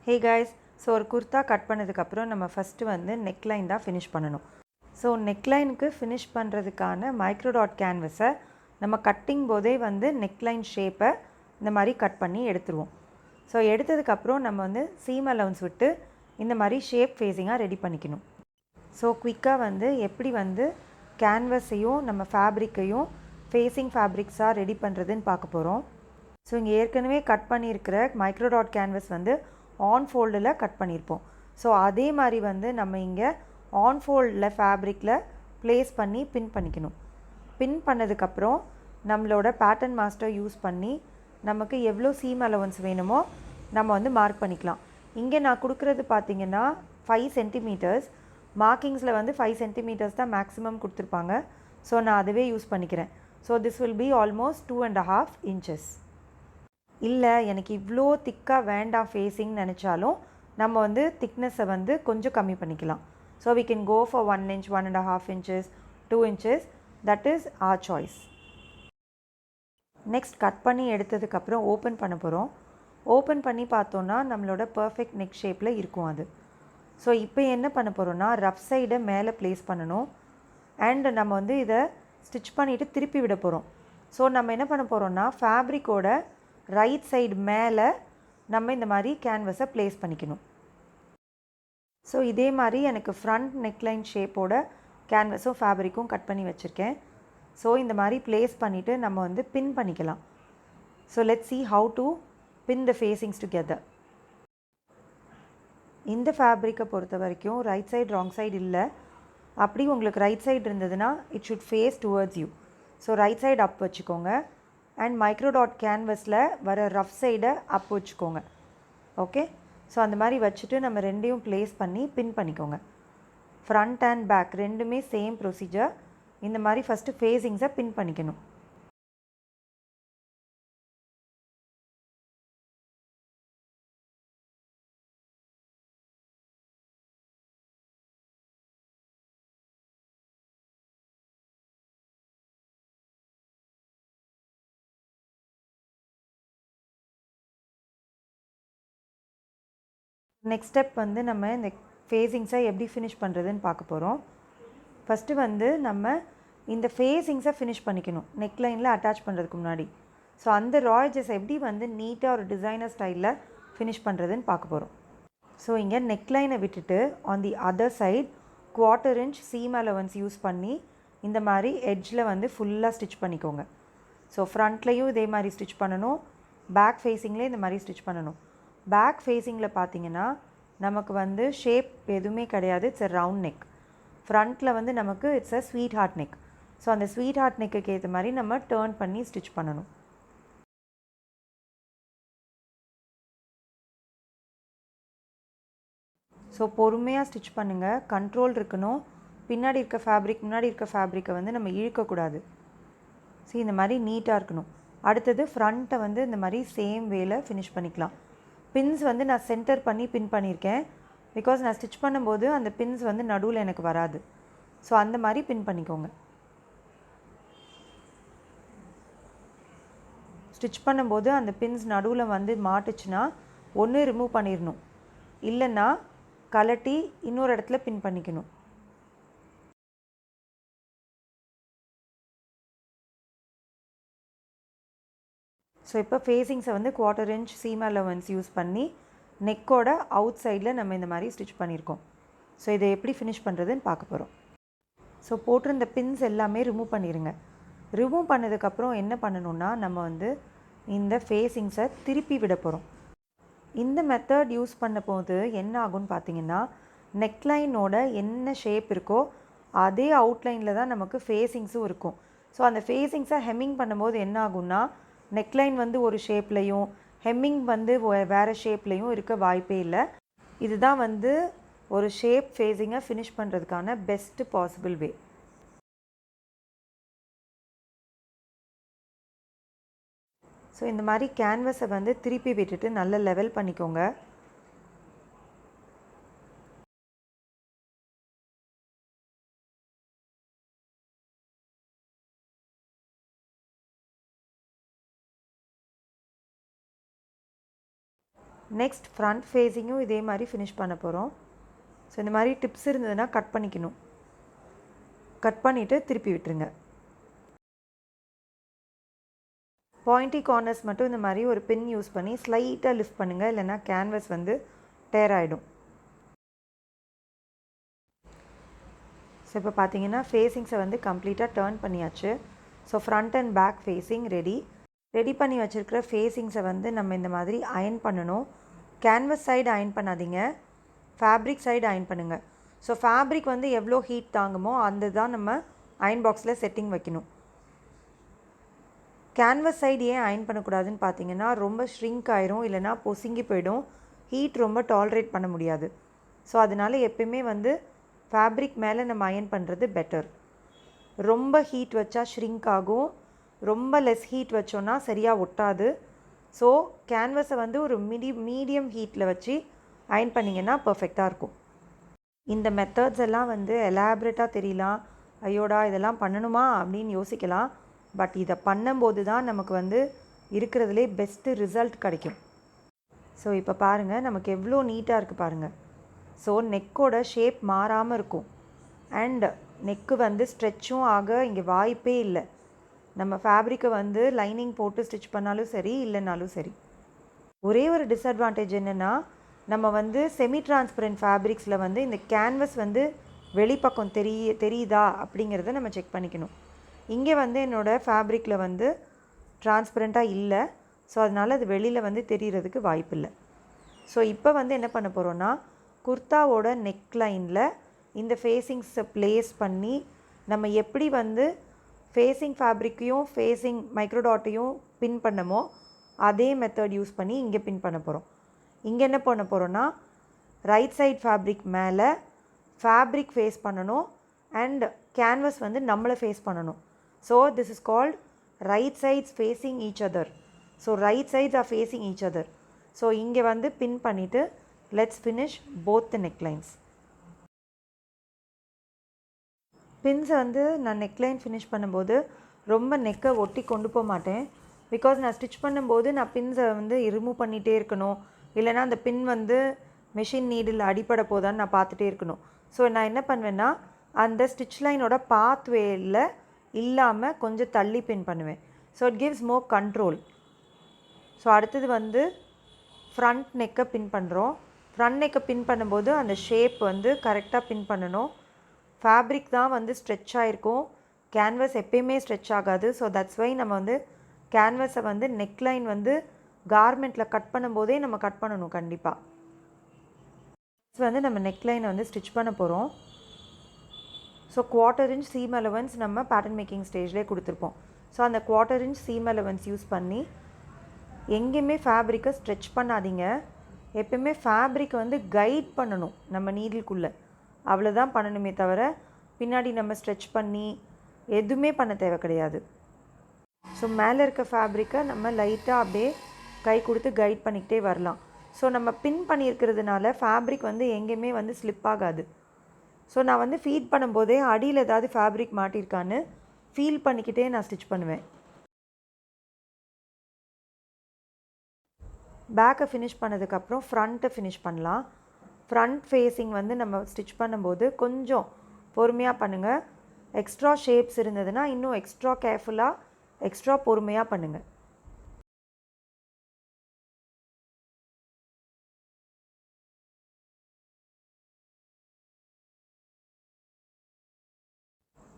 Hey guys, so ஒரு kurta cut பண்ணதுக்கப்புறம் நம்ம ஃபஸ்ட்டு வந்து நெக்லைன் தான் ஃபினிஷ் பண்ணணும். ஸோ நெக்லைனுக்கு ஃபினிஷ் பண்ணுறதுக்கான மைக்ரோடாட் கேன்வஸை நம்ம கட்டிங் போதே வந்து நெக்லைன் ஷேப்பை இந்த மாதிரி கட் பண்ணி எடுத்துருவோம். ஸோ எடுத்ததுக்கப்புறம் நம்ம வந்து சீம் அலவுன்ஸ் விட்டு இந்த மாதிரி ஷேப் ஃபேஸிங்காக ரெடி பண்ணிக்கணும். ஸோ குயிக்காக வந்து எப்படி வந்து கேன்வஸையும் நம்ம ஃபேப்ரிக்கையும் ஃபேஸிங் ஃபேப்ரிக்ஸாக ரெடி பண்ணுறதுன்னு பார்க்க போகிறோம். ஸோ இங்கே ஏற்கனவே கட் பண்ணியிருக்கிற மைக்ரோடாட் கேன்வஸ் வந்து ஆன் ஃபோல்டில் கட் பண்ணியிருப்போம். ஸோ அதே மாதிரி வந்து நம்ம இங்கே ஆன் ஃபோல்டில் ஃபேப்ரிக்கில் ப்ளேஸ் பண்ணி பின் பண்ணிக்கணும். பின் பண்ணதுக்கப்புறம் நம்மளோட பேட்டர்ன் மாஸ்டர் யூஸ் பண்ணி நமக்கு எவ்வளோ சீம் அலவன்ஸ் வேணுமோ நம்ம வந்து மார்க் பண்ணிக்கலாம். இங்கே நான் கொடுக்குறது பார்த்திங்கன்னா 5 சென்டிமீட்டர்ஸ், மார்க்கிங்ஸில் வந்து 5 சென்டிமீட்டர்ஸ் தான் மேக்ஸிமம் கொடுத்துருப்பாங்க. ஸோ நான் அதுவே யூஸ் பண்ணிக்கிறேன். So this will be almost 2.5 inches. இல்லை எனக்கு இவ்வளோ திக்காக வேண்டாம் ஃபேஸிங்னு நினச்சாலும் நம்ம வந்து திக்னஸை வந்து கொஞ்சம் கம்மி பண்ணிக்கலாம். So we can go for 1 inch, 1.5 inches, 2 inches. That is our choice. Next cut பண்ணி எடுத்ததுக்கப்புறம் ஓப்பன் பண்ண போகிறோம். ஓப்பன் பண்ணி பார்த்தோன்னா நம்மளோட பர்ஃபெக்ட் நெக் ஷேப்பில் இருக்கும் அது. ஸோ இப்போ என்ன பண்ண போகிறோன்னா ரஃப் சைடை மேலே ப்ளேஸ் பண்ணணும். அண்ட் நம்ம வந்து இதை ஸ்டிச் பண்ணிவிட்டு திருப்பி விட போகிறோம். ஸோ நம்ம என்ன பண்ண போகிறோன்னா ஃபேப்ரிக்கோட ரைட் சைடு மேலே நம்ம இந்த மாதிரி கேன்வஸை ப்ளேஸ் பண்ணிக்கணும். ஸோ இதே மாதிரி எனக்கு ஃப்ரண்ட் நெக்லைன் ஷேப்போட கேன்வஸும் ஃபேப்ரிக்கும் கட் பண்ணி வச்சுருக்கேன். ஸோ இந்த மாதிரி ப்ளேஸ் பண்ணிவிட்டு நம்ம வந்து பின் பண்ணிக்கலாம். So let's see how to pin the facings together. இந்த ஃபேப்ரிக்கை பொறுத்த வரைக்கும் ரைட் சைடு ராங் சைடு இல்லை. அப்படி உங்களுக்கு ரைட் சைடு இருந்ததுன்னா it should face towards you. So right side up வச்சுக்கோங்க. அண்ட் மைக்ரோடாட் கேன்வஸில் வர ரஃப் சைடை அப் வச்சுக்கோங்க. ஓகே, ஸோ அந்த மாதிரி வச்சுட்டு நம்ம ரெண்டையும் ப்ளேஸ் பண்ணி பின் பண்ணிக்கோங்க. ஃப்ரண்ட் அண்ட் பேக் ரெண்டுமே சேம் ப்ரொசீஜர். இந்த மாதிரி ஃபஸ்ட்டு ஃபேஸிங்ஸை பின் பண்ணிக்கணும். நெக்ஸ்ட் ஸ்டெப் வந்து நம்ம இந்த ஃபேஸிங்ஸை எப்படி ஃபினிஷ் பண்ணுறதுன்னு பார்க்க போகிறோம். ஃபஸ்ட்டு வந்து நம்ம இந்த ஃபேஸிங்ஸை ஃபினிஷ் பண்ணிக்கணும் நெக்லைனில் அட்டாச் பண்ணுறதுக்கு முன்னாடி. ஸோ அந்த ராய்ஜஸ் எப்படி வந்து நீட்டாக ஒரு டிசைனர் ஸ்டைலில் ஃபினிஷ் பண்ணுறதுன்னு பார்க்க போகிறோம். ஸோ இங்கே நெக்லைனை விட்டுட்டு on the other side 1/4 inch seam allowance use பண்ணி இந்த மாதிரி எட்ஜில் வந்து ஃபுல்லாக ஸ்டிச் பண்ணிக்கோங்க. ஸோ ஃப்ரண்ட்லேயும் இதே மாதிரி ஸ்டிச் பண்ணணும், பேக் ஃபேஸிங்லேயே இந்த மாதிரி ஸ்டிச் பண்ணணும். பேக் ஃபேஸிங்கில் பார்த்தீங்கன்னா நமக்கு வந்து ஷேப் எதுவுமே கிடையாது. It's a round neck. ஃப்ரண்ட்டில் வந்து நமக்கு it's a sweetheart neck. So அந்த ஸ்வீட் ஹார்ட் நெக்குக்கு ஏற்ற மாதிரி நம்ம டேர்ன் பண்ணி ஸ்டிச் பண்ணணும். ஸோ பொறுமையாக ஸ்டிச் பண்ணுங்கள், கண்ட்ரோல் இருக்கணும். பின்னாடி இருக்க ஃபேப்ரிக் முன்னாடி இருக்க ஃபேப்ரிக்கை வந்து நம்ம இழுக்கக்கூடாது. ஸோ இந்த மாதிரி நீட்டாக இருக்கணும். அடுத்தது ஃப்ரண்ட்டை வந்து இந்த மாதிரி சேம் வேல ஃபினிஷ் பண்ணிக்கலாம். பின்ஸ் வந்து நான் சென்டர் பண்ணி பின் பண்ணியிருக்கேன். பிகாஸ் நான் ஸ்டிச் பண்ணும்போது அந்த பின்ஸ் வந்து நடுவில் எனக்கு வராது. ஸோ அந்த மாதிரி பின் பண்ணிக்கோங்க. ஸ்டிச் பண்ணும்போது அந்த பின்ஸ் நடுவில் வந்து மாட்டுச்சுன்னா ஒன்று ரிமூவ் பண்ணிடணும், இல்லைன்னா கலட்டி இன்னொரு இடத்துல பின் பண்ணிக்கணும். ஸோ இப்போ ஃபேஸிங்ஸை வந்து 1/4 inch சீம் அலவன்ஸ் யூஸ் பண்ணி நெக்கோட அவுட் சைடில் நம்ம இந்த மாதிரி ஸ்டிச் பண்ணியிருக்கோம். ஸோ இதை எப்படி ஃபினிஷ் பண்ணுறதுன்னு பார்க்க போகிறோம். ஸோ போட்டிருந்த பின்ஸ் எல்லாமே ரிமூவ் பண்ணிடுங்க. ரிமூவ் பண்ணதுக்கப்புறம் என்ன பண்ணணுன்னா நம்ம வந்து இந்த ஃபேஸிங்ஸை திருப்பி விட போகிறோம். இந்த மெத்தட் யூஸ் பண்ண போது என்ன ஆகும்னு பார்த்தீங்கன்னா நெக்லைனோட என்ன ஷேப் இருக்கோ அதே அவுட்லைனில் தான் நமக்கு ஃபேஸிங்ஸும் இருக்கும். ஸோ அந்த ஃபேஸிங்ஸை ஹெம்மிங் பண்ணும்போது என்ன ஆகும்னா நெக்லைன் வந்து ஒரு ஷேப்லையும் ஹெம்மிங் வந்து வேறு ஷேப்லையும் இருக்க வாய்ப்பே இல்லை. இதுதான் வந்து ஒரு ஷேப் ஃபேஸிங்கை ஃபினிஷ் பண்ணுறதுக்கான பெஸ்ட்டு பாசிபிள் வே. ஸோ இந்த மாதிரி கேன்வஸை வந்து திருப்பி விட்டுட்டு நல்ல லெவல் பண்ணிக்கோங்க. நெக்ஸ்ட் ஃப்ரண்ட் ஃபேஸிங்கும் இதே மாதிரி ஃபினிஷ் பண்ண போகிறோம். ஸோ இந்த மாதிரி டிப்ஸ் இருந்ததுன்னா கட் பண்ணிக்கணும். கட் பண்ணிவிட்டு திருப்பி விட்டுருங்க. பாயிண்டி கார்னர்ஸ் மட்டும் இந்த மாதிரி ஒரு பின் யூஸ் பண்ணி ஸ்லைட்டாக லிஃப்ட் பண்ணுங்கள், இல்லைன்னா கேன்வஸ் வந்து டேர் ஆகிடும். ஸோ இப்போ பார்த்தீங்கன்னா ஃபேஸிங்ஸை வந்து கம்ப்ளீட்டாக டேர்ன் பண்ணியாச்சு. So front and back facing ready பண்ணி வச்சுருக்கிற ஃபேஸிங்ஸை வந்து நம்ம இந்த மாதிரி அயன் பண்ணணும். கேன்வஸ் சைடு அயன் பண்ணாதீங்க, ஃபேப்ரிக் சைடு அயன் பண்ணுங்கள். ஸோ ஃபேப்ரிக் வந்து எவ்வளோ ஹீட் தாங்குமோ அந்த தான் நம்ம அயன் பாக்ஸில் செட்டிங் வைக்கணும். கேன்வஸ் சைடு ஏன் அயன் பண்ணக்கூடாதுன்னு பார்த்தீங்கன்னா ரொம்ப ஷ்ரிங்க் ஆயிரும், இல்லைனா பொசுங்கி போயிடும், ஹீட் ரொம்ப டாலரேட் பண்ண முடியாது. ஸோ அதனால் எப்பயுமே வந்து ஃபேப்ரிக் மேலே நம்ம அயன் பண்ணுறது பெட்டர். ரொம்ப ஹீட் வச்சா ஷ்ரிங்க் ஆகும், ரொம்ப லெஸ் ஹீட் வச்சோன்னா சரியாக ஒட்டாது. ஸோ கேன்வஸை வந்து ஒரு மீடியம் ஹீட்டில் வச்சு அயன் பண்ணிங்கன்னா பர்ஃபெக்டாக இருக்கும். இந்த மெத்தட்ஸ் எல்லாம் வந்து எலாபரேட்டாக தெரியலாம், ஐயோடா இதெல்லாம் பண்ணணுமா அப்படின்னு யோசிக்கலாம். பட் இதை பண்ணும்போது தான் நமக்கு வந்து இருக்கிறதுலே பெஸ்ட்டு ரிசல்ட் கிடைக்கும். ஸோ இப்போ பாருங்கள் நமக்கு எவ்வளோ நீட்டாக இருக்குது பாருங்கள். ஸோ நெக்கோட ஷேப் மாறாமல் இருக்கும், அண்ட் நெக்கு வந்து ஸ்ட்ரெச்சும் ஆக இங்கே வாய்ப்பே இல்லை. நம்ம ஃபேப்ரிக்கை வந்து லைனிங் போட்டு ஸ்டிச் பண்ணாலும் சரி, இல்லைனாலும் சரி. ஒரே ஒரு டிஸ்அட்வான்டேஜ் என்னென்னா, நம்ம வந்து செமி டிரான்ஸ்பரண்ட் ஃபேப்ரிக்ஸில் வந்து இந்த கேன்வஸ் வந்து வெளிப்பக்கம் தெரியுதா அப்படிங்கிறத நம்ம செக் பண்ணிக்கணும். இங்கே வந்து என்னோடய ஃபேப்ரிக்கில் வந்து டிரான்ஸ்பரண்ட்டாக இல்லை, ஸோ அதனால் அது வெளியில் வந்து தெரிகிறதுக்கு வாய்ப்பு இல்லை. ஸோ இப்போ வந்து என்ன பண்ண போகிறோன்னா, குர்தாவோட நெக் லைனில் இந்த ஃபேஸிங்ஸை ப்ளேஸ் பண்ணி நம்ம எப்படி வந்து ஃபேஸிங் ஃபேப்ரிக்கையும் ஃபேஸிங் மைக்ரோடாட்டையும் பின் பண்ணமோ அதே மெத்தட் யூஸ் பண்ணி இங்கே பின் பண்ண போகிறோம். இங்கே என்ன பண்ண போகிறோன்னா, ரைட் சைட் ஃபேப்ரிக் மேலே ஃபேப்ரிக் ஃபேஸ் பண்ணணும், அண்ட் கேன்வஸ் வந்து நம்மளை ஃபேஸ் பண்ணணும். So this is called right sides facing each other. So right sides are facing each other. So இங்கே வந்து பின் பண்ணிவிட்டு let's finish both the necklines. பின்ஸை வந்து நான் நெக்லைன் ஃபினிஷ் பண்ணும்போது ரொம்ப நெக்கை ஒட்டி கொண்டு போக மாட்டேன். பிகாஸ் நான் ஸ்டிச் பண்ணும்போது நான் பின்ஸை வந்து ரிமூவ் பண்ணிகிட்டே இருக்கணும், இல்லைனா அந்த பின் வந்து மெஷின் நீடில் அடிப்பட போதான்னு நான் பார்த்துட்டே இருக்கணும். ஸோ நான் என்ன பண்ணுவேன்னா, அந்த ஸ்டிச் லைனோட பாத்வேயில் இல்லாமல் கொஞ்சம் தள்ளி பின் பண்ணுவேன். So it gives more control. So அடுத்தது வந்து ஃப்ரண்ட் நெக்கை பின் பண்ணுறோம். ஃப்ரண்ட் நெக்கை பின் பண்ணும்போது அந்த ஷேப் வந்து கரெக்டாக பின் பண்ணணும். ஃபேப்ரிக் தான் வந்து ஸ்ட்ரெச் ஆகிருக்கும், கேன்வஸ் எப்பயுமே ஸ்ட்ரெச் ஆகாது. ஸோ தட்ஸ் வை நம்ம வந்து கேன்வஸை வந்து நெக்லைன் வந்து கார்மெண்ட்டில் கட் பண்ணும்போதே நம்ம கட் பண்ணணும் கண்டிப்பாக. வந்து நம்ம நெக்லைனை வந்து ஸ்டிச் பண்ண போகிறோம். ஸோ 1/4 inch சீம் அலவன்ஸ் நம்ம பேட்டர்ன் மேக்கிங் ஸ்டேஜ்லேயே கொடுத்துருப்போம். ஸோ அந்த 1/4 inch சீம் அலவன்ஸ் யூஸ் பண்ணி எங்கேயுமே ஃபேப்ரிக்கை ஸ்ட்ரெச் பண்ணாதீங்க. எப்பயுமே ஃபேப்ரிக்கை வந்து கைட் பண்ணணும் நம்ம நீடில்குள்ளே, அவ்வளோதான் பண்ணணுமே தவிர பின்னாடி நம்ம ஸ்ட்ரெச் பண்ணி எதுவுமே பண்ண தேவை கிடையாது. ஸோ மேலே இருக்க ஃபேப்ரிக்கை நம்ம லைட்டாக அப்படியே கை கொடுத்து கைட் பண்ணிக்கிட்டே வரலாம். ஸோ நம்ம பின் பண்ணியிருக்கிறதுனால ஃபேப்ரிக் வந்து எங்கேயுமே வந்து ஸ்லிப் ஆகாது. ஸோ நான் வந்து ஃபீட் பண்ணும்போதே அடியில் ஏதாவது ஃபேப்ரிக் மாட்டியிருக்கான்னு ஃபீல் பண்ணிக்கிட்டே நான் ஸ்டிச் பண்ணுவேன். பேக்கை ஃபினிஷ் பண்ணதுக்கப்புறம் ஃப்ரண்ட்டை ஃபினிஷ் பண்ணலாம். ஃப்ரண்ட் ஃபேஸிங் வந்து நம்ம ஸ்டிச் பண்ணும்போது கொஞ்சம் பொறுமையாக பண்ணுங்கள். எக்ஸ்ட்ரா ஷேப்ஸ் இருந்ததுன்னா இன்னும் எக்ஸ்ட்ரா கேர்ஃபுல்லாக எக்ஸ்ட்ரா பொறுமையாக பண்ணுங்கள்.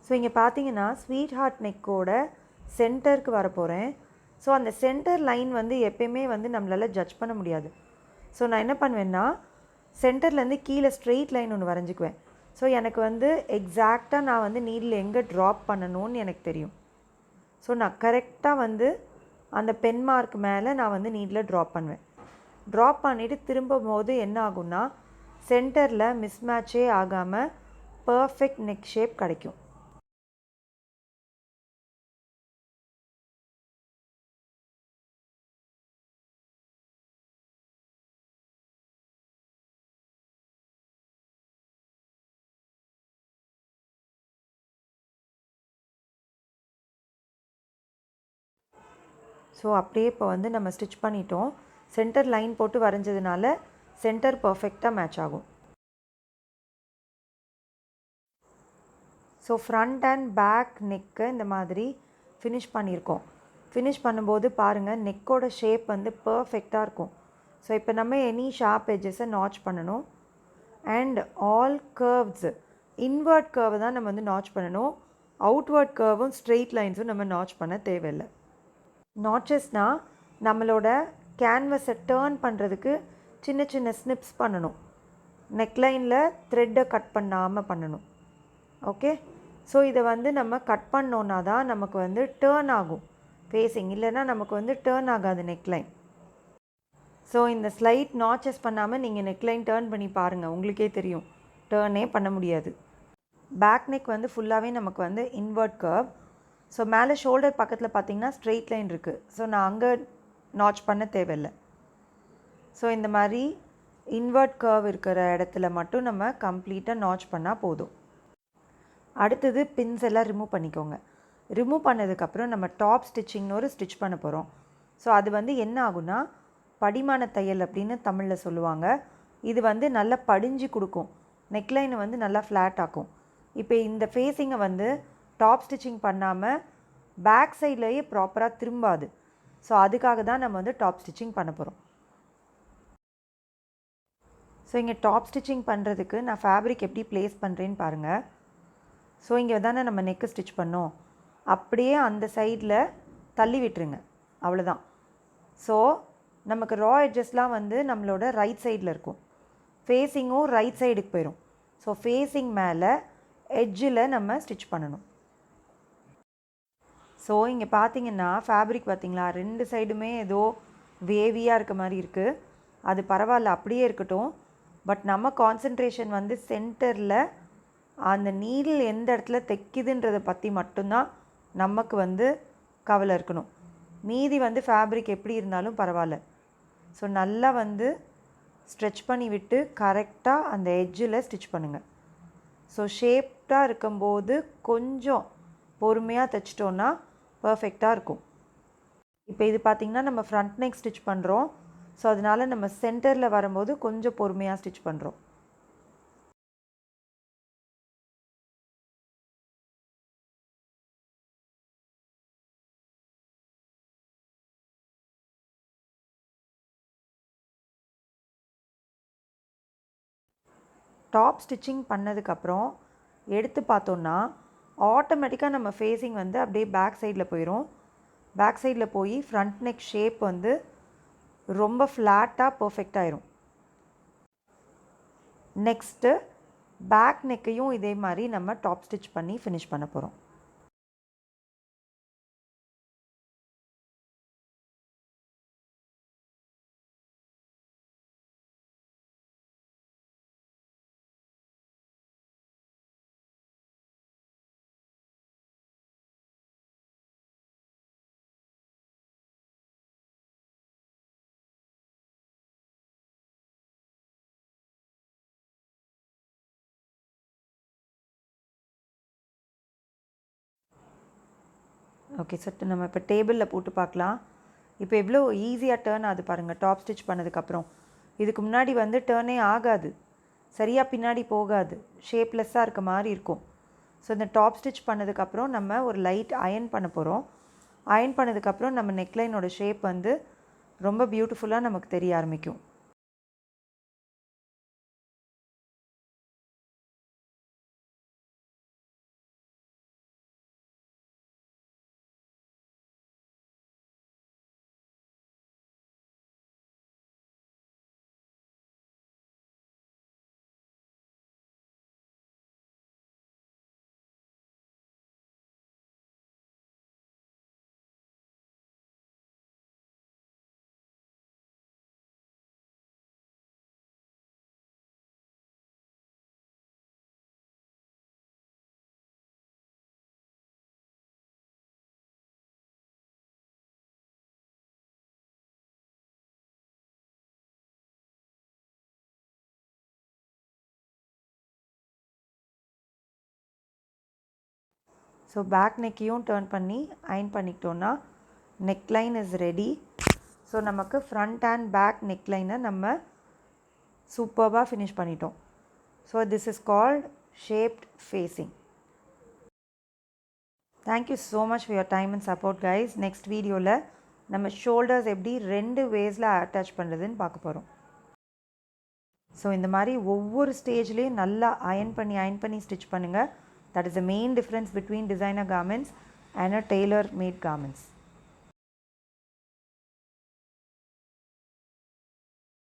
ஸோ இங்கே பார்த்தீங்கன்னா ஸ்வீட் ஹார்ட் நெக்கோட சென்டருக்கு வர போகிறேன். ஸோ அந்த சென்டர் லைன் வந்து எப்பயுமே வந்து நம்மளால் ஜட்ஜ் பண்ண முடியாது. ஸோ நான் என்ன பண்ணுவேன்னா, சென்டர்லேருந்து கீழே ஸ்ட்ரெயிட் லைன் ஒன்று வரைஞ்சிக்குவேன். ஸோ எனக்கு வந்து எக்ஸாக்டாக நான் வந்து நீடில் எங்கே ட்ராப் பண்ணணும்னு எனக்கு தெரியும். ஸோ நான் கரெக்டாக வந்து அந்த பென் மார்க் மேலே நான் வந்து நீடில் ட்ராப் பண்ணுவேன். ட்ராப் பண்ணிவிட்டு திரும்பும் போது என்ன ஆகும்னா, சென்டரில் மிஸ்மேட்சே ஆகாமல் பர்ஃபெக்ட் நெக் ஷேப் கிடைக்கும். ஸோ அப்படியே இப்போ வந்து நம்ம ஸ்டிச் பண்ணிட்டோம். சென்டர் லைன் போட்டு வரைஞ்சதுனால சென்டர் பர்ஃபெக்டாக மேட்ச் ஆகும். ஸோ ஃப்ரண்ட் அண்ட் பேக் நெக்கை இந்த மாதிரி ஃபினிஷ் பண்ணியிருக்கோம். ஃபினிஷ் பண்ணும்போது பாருங்கள் நெக்கோட ஷேப் வந்து பர்ஃபெக்டாக இருக்கும். ஸோ இப்போ நம்ம எனி ஷார்ப் எட்ஜஸை நாட்ச் பண்ணணும். அண்ட் ஆல் கர்வ்ஸ் இன்வெர்ட் கர்வை தான் நம்ம வந்து நாட்ச் பண்ணணும். அவுட்வர்ட் கர்வும் ஸ்ட்ரெயிட் லைன்ஸும் நம்ம நாட்ச் பண்ண தேவையில்லை. நாட்சஸ்னால் நம்மளோட கேன்வஸை டேர்ன் பண்ணுறதுக்கு சின்ன சின்ன ஸ்னிப்ஸ் பண்ணணும். நெக்லைனில் த்ரெட்டை கட் பண்ணாமல் பண்ணணும். ஓகே, ஸோ இதை வந்து நம்ம கட் பண்ணோன்னா தான் நமக்கு வந்து டேர்ன் ஆகும் ஃபேஸிங், இல்லைன்னா நமக்கு வந்து டேர்ன் ஆகாது நெக்லைன். ஸோ இந்த ஸ்லைட் நாட்சஸ் பண்ணாமல் நீங்கள் நெக்லைன் டேர்ன் பண்ணி பாருங்கள், உங்களுக்கே தெரியும் டேர்னே பண்ண முடியாது. பேக் நெக் வந்து ஃபுல்லாகவே நமக்கு வந்து இன்வெர்ட் கர்வ். ஸோ மேலே ஷோல்டர் பக்கத்தில் பார்த்திங்கன்னா ஸ்ட்ரெயிட் லைன் இருக்குது. ஸோ நான் அங்கே நாட்ச் பண்ண தேவையில்லை. ஸோ இந்த மாதிரி இன்வெர்ட் கர்வ் இருக்கிற இடத்துல மட்டும் நம்ம கம்ப்ளீட்டாக நாட்ச் பண்ணால் போதும். அடுத்தது பின்ஸ் எல்லாம் ரிமூவ் பண்ணிக்கோங்க. ரிமூவ் பண்ணதுக்கப்புறம் நம்ம டாப் ஸ்டிச்சிங்னு ஒரு ஸ்டிச் பண்ண போகிறோம். ஸோ அது வந்து என்ன ஆகுனா படிமான தையல் அப்படின்னு தமிழில் சொல்லுவாங்க. இது வந்து நல்லா படிஞ்சு கொடுக்கும், நெக்லைனை வந்து நல்லா ஃப்ளாட் ஆக்கும். இப்போ இந்த ஃபேஸிங்கை வந்து டாப் ஸ்டிச்சிங் பண்ணாமல் பேக் சைட்லேயே ப்ராப்பராக திரும்பாது. ஸோ அதுக்காக தான் நம்ம வந்து டாப் ஸ்டிச்சிங் பண்ண போகிறோம். ஸோ இங்கே டாப் ஸ்டிச்சிங் பண்ணுறதுக்கு நான் ஃபேப்ரிக் எப்படி ப்ளேஸ் பண்ணுறேன்னு பாருங்கள். ஸோ இங்கே தானே நம்ம நெக்கு ஸ்டிச் பண்ணோம், அப்படியே அந்த சைடில் தள்ளி விட்டுருங்க, அவ்வளோதான். ஸோ நமக்கு ரா எட்ஜஸ்லாம் வந்து நம்மளோட ரைட் சைடில் இருக்கும், ஃபேஸிங்கும் ரைட் சைடுக்கு போயிடும். ஸோ ஃபேஸிங் மேலே எட்ஜில் நம்ம ஸ்டிச் பண்ணணும். ஸோ இங்கே பார்த்தீங்கன்னா ஃபேப்ரிக் பார்த்திங்களா, ரெண்டு சைடுமே ஏதோ வேவியாக இருக்க மாதிரி இருக்குது. அது பரவாயில்ல, அப்படியே இருக்கட்டும். பட் நம்ம கான்சன்ட்ரேஷன் வந்து சென்டரில் அந்த நீடில் எந்த இடத்துல தைக்குதுன்றதை பற்றி மட்டும்தான் நமக்கு வந்து கவலை இருக்கணும். மீதி வந்து ஃபேப்ரிக் எப்படி இருந்தாலும் பரவாயில்ல. ஸோ நல்லா வந்து ஸ்ட்ரெச் பண்ணி விட்டு கரெக்டாக அந்த எட்ஜில் ஸ்டிச் பண்ணுங்கள். ஸோ ஷேப்டாக இருக்கும்போது கொஞ்சம் பொறுமையாக தைச்சிட்டோன்னா பர்ஃபெக்டாக இருக்கும். இப்போ இது பார்த்திங்கன்னா நம்ம ஃப்ரண்ட் நெக் ஸ்டிச் பண்ணுறோம். ஸோ அதனால் நம்ம சென்டரில் வரும்போது கொஞ்சம் பொறுமையாக ஸ்டிச் பண்ணுறோம். டாப் ஸ்டிச்சிங் பண்ணதுக்கப்புறம் எடுத்து பார்த்தோன்னா ஆட்டோமேட்டிக்காக நம்ம ஃபேஸிங் வந்து அப்படியே பேக் சைடில் போயிடும். பேக் சைடில் போய் ஃப்ரண்ட் நெக் ஷேப் வந்து ரொம்ப ஃப்ளாட்டாக பர்ஃபெக்டாகிடும். நெக்ஸ்ட்டு பேக் நெக்கையும் இதே மாதிரி நம்ம டாப் ஸ்டிச் பண்ணி ஃபினிஷ் பண்ண போகிறோம். ஓகே சார், நம்ம இப்போ டேபிளில் போட்டு பார்க்கலாம். இப்போ எவ்வளோ ஈஸியாக டேர்ன் ஆகுது பாருங்கள் டாப் ஸ்டிச் பண்ணதுக்கப்புறம். இதுக்கு முன்னாடி வந்து டேர்னே ஆகாது, சரியாக பின்னாடி போகாது, ஷேப்லெஸ்ஸாக இருக்க மாதிரி இருக்கும். ஸோ இந்த டாப் ஸ்டிச் பண்ணதுக்கப்புறம் நம்ம ஒரு லைட் அயன் பண்ண போகிறோம். அயன் பண்ணதுக்கப்புறம் நம்ம நெக்லைனோட ஷேப் வந்து ரொம்ப பியூட்டிஃபுல்லாக நமக்கு தெரிய ஆரம்பிக்கும். ஸோ பேக் நெக்கையும் டேர்ன் பண்ணி அயன் பண்ணிக்கிட்டோன்னா நெக்லைன் இஸ் ரெடி. ஸோ நமக்கு ஃப்ரண்ட் அண்ட் பேக் நெக்லைனை நம்ம சூப்பர்பாக ஃபினிஷ் பண்ணிட்டோம். So this is called shaped facing. Thank you so much for your time and support guys. Next வீடியோவில் நம்ம ஷோல்டர்ஸ் எப்படி 2 வேஸில் அட்டாச் பண்ணுறதுன்னு பார்க்க போகிறோம். ஸோ இந்த மாதிரி ஒவ்வொரு ஸ்டேஜ்லேயும் நல்லா அயன் பண்ணி ஸ்டிச் பண்ணுங்கள். That is the main difference between designer garments and a tailor made garments.